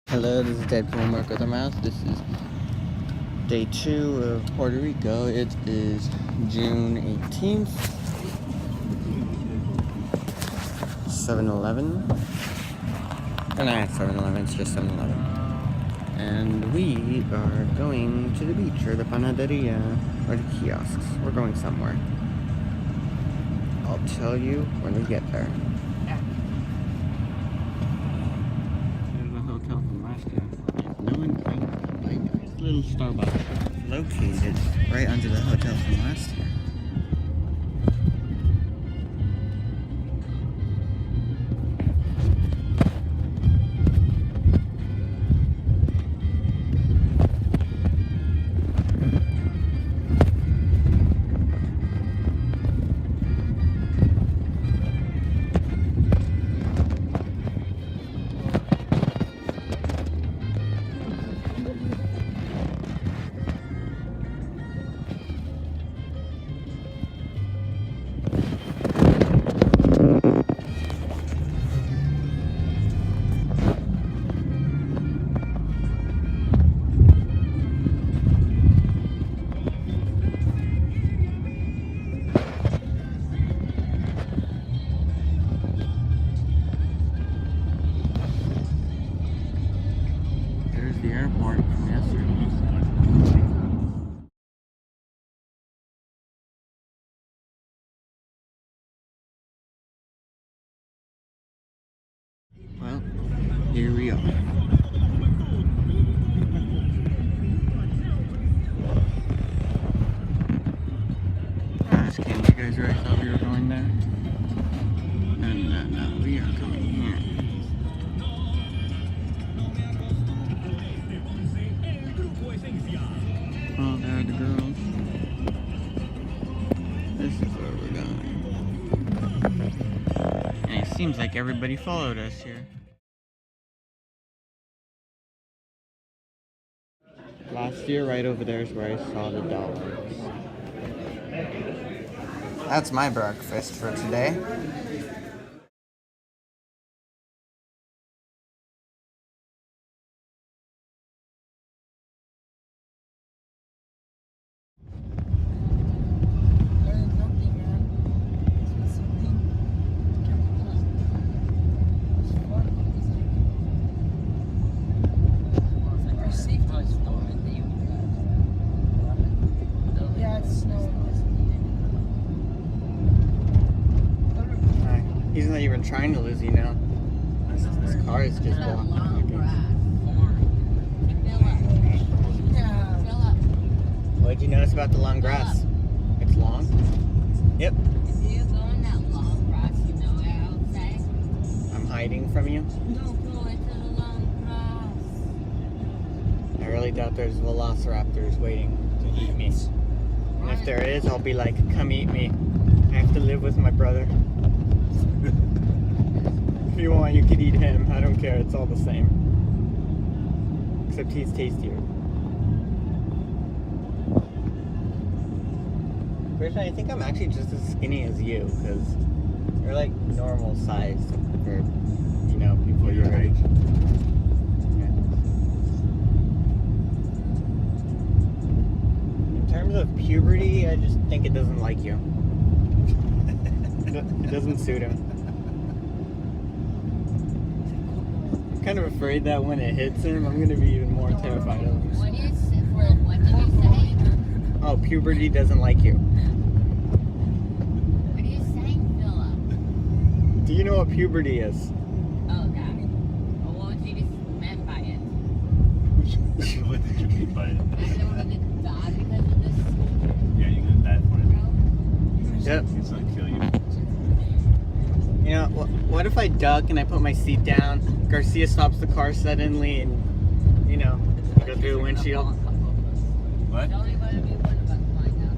Hello, this is Deadpool Mark with a Mouse. This is day 2 of Puerto Rico. It is June 18th, 7-Eleven. And not 7-Eleven, it's just 7-Eleven. And we are going to the beach or the panaderia or the kiosks. We're going somewhere. I'll tell you when we get there. Little Starbucks located right under the hotel from last year. The airport from yesterday. Well, here we are. Asking you guys where I thought we were going there. And now we are coming here. Oh, there are the girls. This is where we're going. And it seems like everybody followed us here. Last year, right over there is where I saw the dollars. That's my breakfast for today. He's not even trying to lose you now. This car is just blocking. What did you notice about the long grass? It's long? Yep. If you go in that long grass, you know what I would say? I'm hiding from you? Don't go into the long grass. I really doubt there's velociraptors waiting to eat me. And if there is, I'll be like, come eat me. I have to live with my brother. If you want, you could eat him. I don't care. It's all the same. Except he's tastier. Krishna, I think I'm actually just as skinny as you, because you're like normal size for, you know, people your age. Yeah. In terms of puberty, I just think it doesn't like you. It doesn't suit him. I'm kind of afraid that when it hits him, I'm going to be even more terrified of him. What did you say? Oh, puberty doesn't like you. What are you saying, Philip? Do you know what puberty is? Oh, God. Well, what would you just meant by it? What did you mean by it? I don't want to die because of this. Yeah, you're gonna die for it. Yep. It's gonna kill you. You know, what if I duck and I put my seat down, Garcia stops the car suddenly and, you know, I go through the windshield? What? Don't even be worried about flying down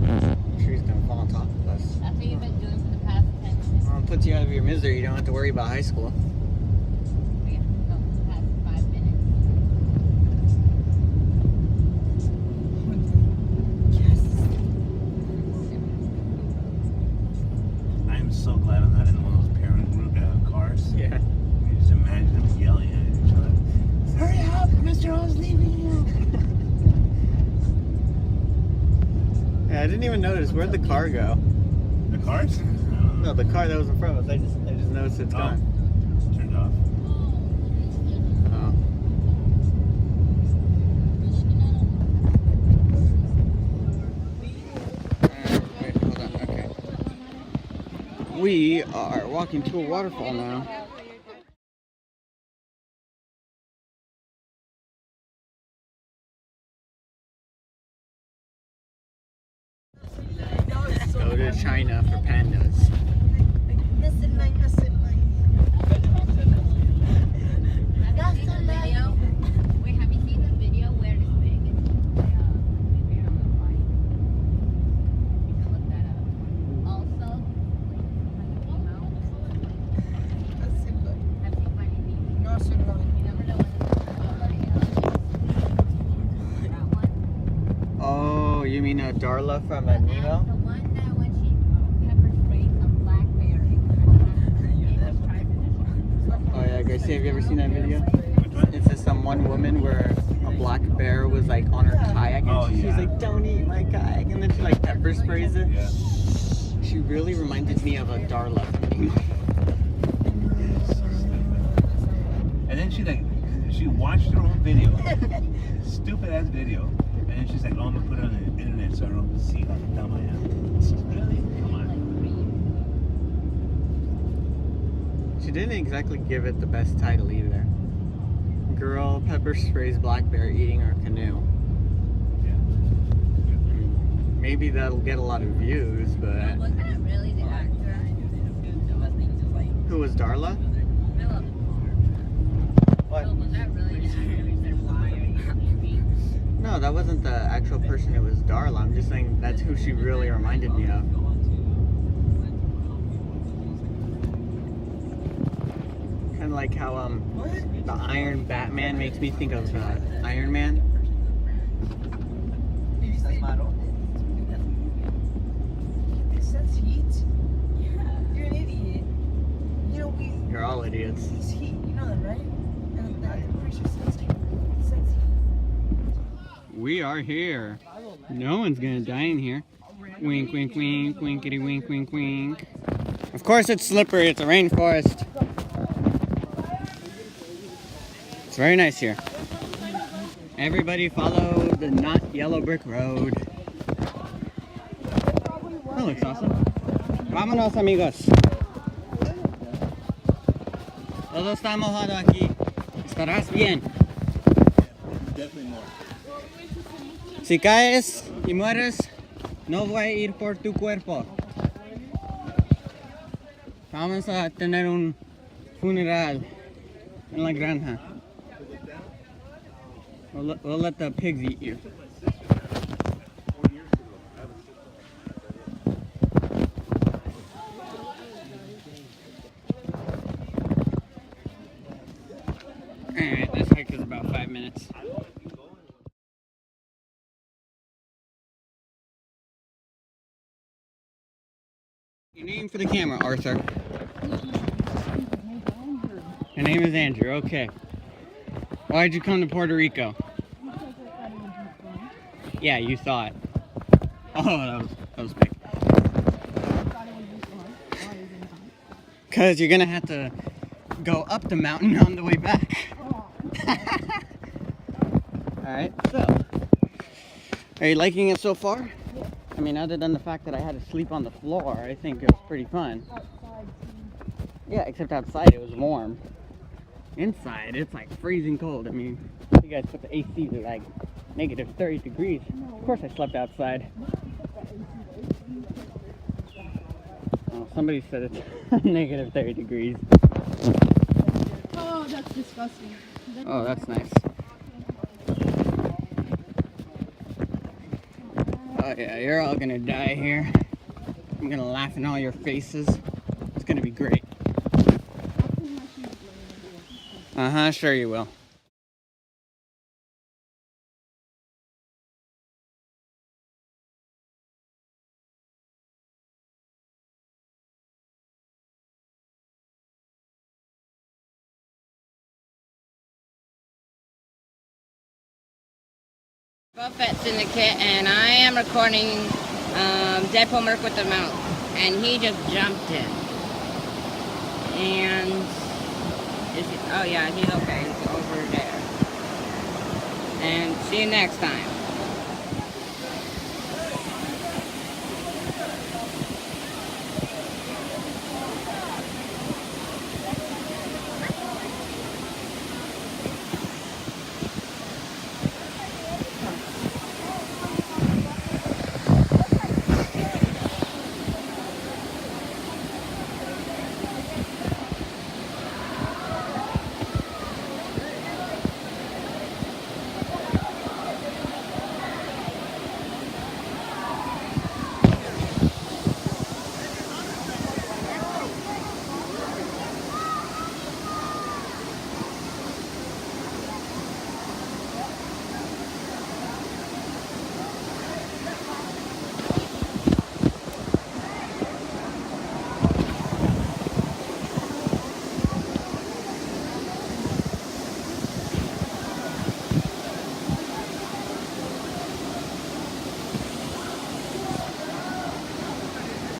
that. I'm sure he's gonna fall on top of us. That's what you've been doing for the past 10 minutes. Well, it puts you out of your misery. You don't have to worry about high school. We have to go for the past 5 minutes. I'm so glad I'm not in one of those parent group cars. Yeah. You just imagine Yeah, I didn't even notice. Where'd the car go? The cars? No, the car that was in front of us. I just noticed it's gone. Turned off. Oh. Wait, hold on. Okay. We are walking to a waterfall now. Go to China for pandas. Video. Wait, have you seen the video where it's big? You can look that up. Also, have you seen Funny Beast? You never know when that one. Oh, you mean Darla from The Nemo? one that when she pepper sprayed a blackberry. Oh yeah, guys, have you ever seen that video? It's just some one woman where a black bear was like on her kayak and she's like, "Don't eat my kayak," and then she like pepper sprays it. Yeah. She really reminded me of a Darla from Nemo. And then she watched her own video. Stupid ass video. And then she's like, oh, I'm gonna put it on the internet so I don't see how dumb I am. Really? Come on. She didn't exactly give it the best title either. Girl pepper sprays black bear eating her canoe. Yeah. Maybe that'll get a lot of views, but Wasn't that really the actor? who was Darla? Philip. What? Was that really the actor? He said, why are you eating? No, that wasn't the actual person. It was Darla. I'm just saying that's who she really reminded me of. Kind of like how the Iron Batman makes me think of Iron Man. It says heat? Yeah. You're an idiot. You know, You're all idiots. it's heat. You know that, right? And I'm pretty sure it says heat. It says heat. We are here. No one's gonna die in here. Wink, wink, wink, winkety, wink, wink, wink. Of course it's slippery. It's a rainforest. It's very nice here. Everybody follow the not yellow brick road. That looks awesome. Vámonos, amigos. Todo está mojado aquí. Estarás bien. Definitely more. Si caes y mueres, no voy a ir por tu cuerpo. Vamos a tener un funeral en la granja. We'll let the pigs eat you. Alright, this hike is about 5 minutes. Your name for the camera, Arthur. Your name is Andrew, okay. Why'd you come to Puerto Rico? Yeah, you saw it. Oh, that was big. Because you're going to have to go up the mountain on the way back. Alright, so. Are you liking it so far? I mean, other than the fact that I had to sleep on the floor, I think it was pretty fun. Yeah, except outside it was warm. Inside, it's like freezing cold. I mean, you guys put the AC to like negative 30 degrees. Of course I slept outside. Oh, somebody said it's negative 30 degrees. Oh, that's disgusting. Oh, that's nice. Oh yeah, you're all gonna die here. I'm gonna laugh in all your faces. It's gonna be great. Uh-huh, sure you will. Buffett Syndicate, and I am recording Deadpool Merc with the mouth. And he just jumped in. And oh yeah, he's okay. He's over there. And see you next time.